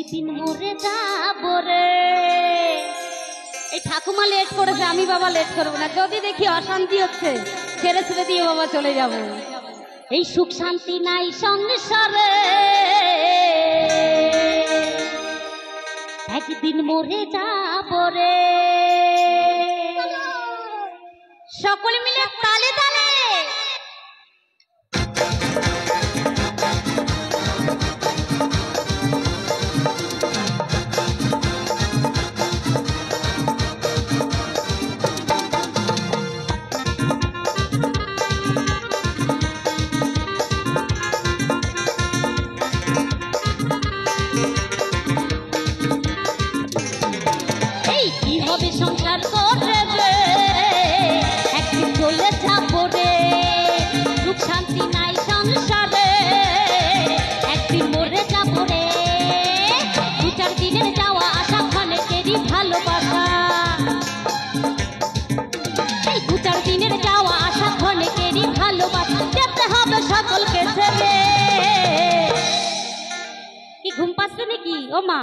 একদিন মরে যাবো রে। এই ঠাকুমা লেট করেছে, আমি বাবা লেট করবো না। যদি দেখি অশান্তি হচ্ছে ছেড়ে ছেড়ে দিয়ে বাবা চলে যাব। এই সুখ শান্তি নাই সংসারে, একদিন মরে যাবো রে। সকলে মিলে তালে তালে সংসার করে রে, একদিন চলে যাবো রে। সুখ শান্তি নাই সংসারে, একদিন মরে যাবো রে। দু চার দিনের যাওয়া আসা ক্ষণেকেরই ভালোবাসা, এই দু চার দিনের যাওয়া আসা ক্ষণেকেরই ভালোবাসা। যেতে হবে সকলকে ছেড়ে। কি ঘুম পাচ্ছে নাকি? ও মা,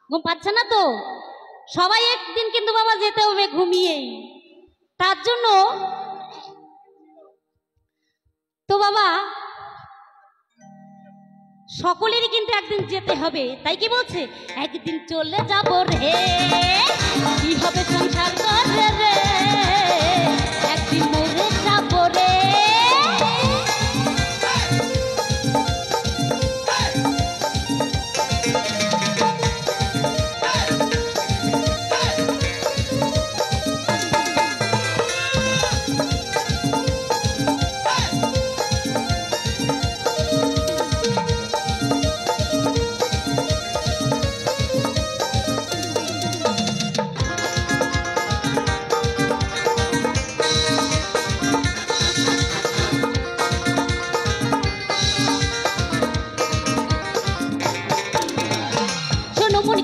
ঘুম পাচ্ছে না তো? সবাই একদিন কিন্তু বাবা যেতে হবে ঘুমিয়েই। তার জন্য তো বাবা সকলেরই কিন্তু একদিন যেতে হবে। তাই কি বলছে? একদিন চলে যাব রে, কি হবে সংসার করে রে, একদিন মরে যাব রে।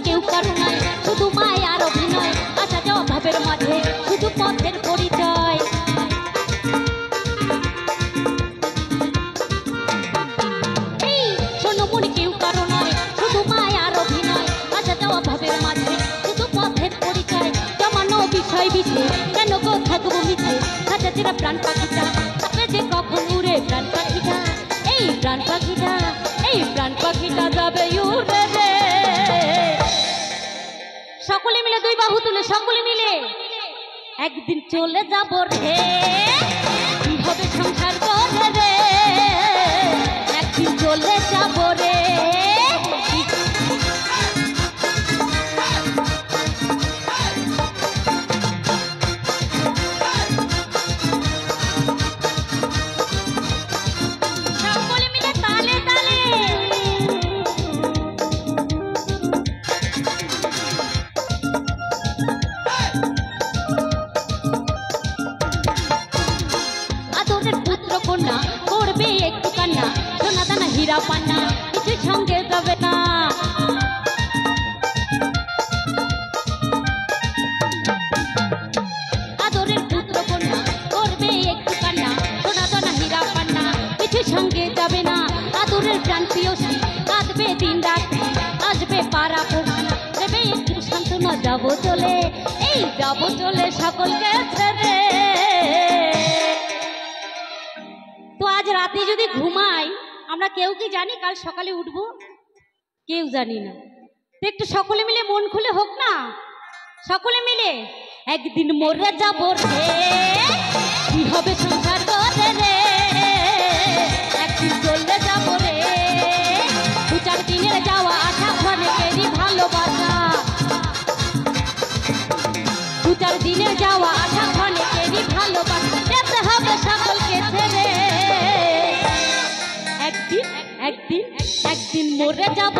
কেউ কারো নাই, শুধু মায়ার অভিনয়, আসা যাওয়া ভাবের মাঝে শুধু পথের পরিচয়। এই শোনো মনে কেউ কারো নয়, শুধু মায়ার অভিনয়, আসা যাওয়া ভাবের মাঝে শুধু পথের পরিচয়। জমানো বিষয় বিছে কেন গো থাকবো মিছে, খাঁচা চিরা প্রাণ পাখিটা থাকবে যে কখন উড়ে প্রাণ পাখিটা। এই প্রাণ পাখিটা, এই প্রাণ পাখিটা যাবে উড়ে রে। সকলে মিলে দুই বাহু তুলে সকলে মিলে একদিন চলে যাব রে, কি হবে সংসার করে রে, একদিন চলে যাব রে। সকলে মিলে তালে তালে কন্যা করবে একটু কান্না, সোনা দানা হীরা পান্না কিছু সঙ্গে যাবে না। আদরের পুত্র কন্যা করবে একটু কান্না, সোনা দানা হীরা পান্না কিছু সঙ্গে যাবে না। আদরের প্রাণ প্রিয়সী কাঁদবে দিন রাত্রি, আসবে পাড়া পড়শি দেবে একটু সান্ত্বনা। যাবো চলে, এই যাবো চলে সকলকে ছেড়ে। তো আজ রাতে যদি ঘুমাই আমরা কেউ কি জানি কাল সকালে উঠবো? কেউ জানি না। তো একটু সকলে মিলে মন খুলে হোক না, সকলে মিলে একদিন মরে যাব রে, কি হবে সংসার করে রে, একদিন চলে যাব রে। দু চার দিনের যাওয়া আসা ক্ষণেকেরই ভালোবাসা, দু চার দিনের যাওয়া আসা ক্ষণেকেরই ভালোবাসা। যেতে হবে সকলকে ছেড়ে, একদিন একদিন একদিন মরে যাব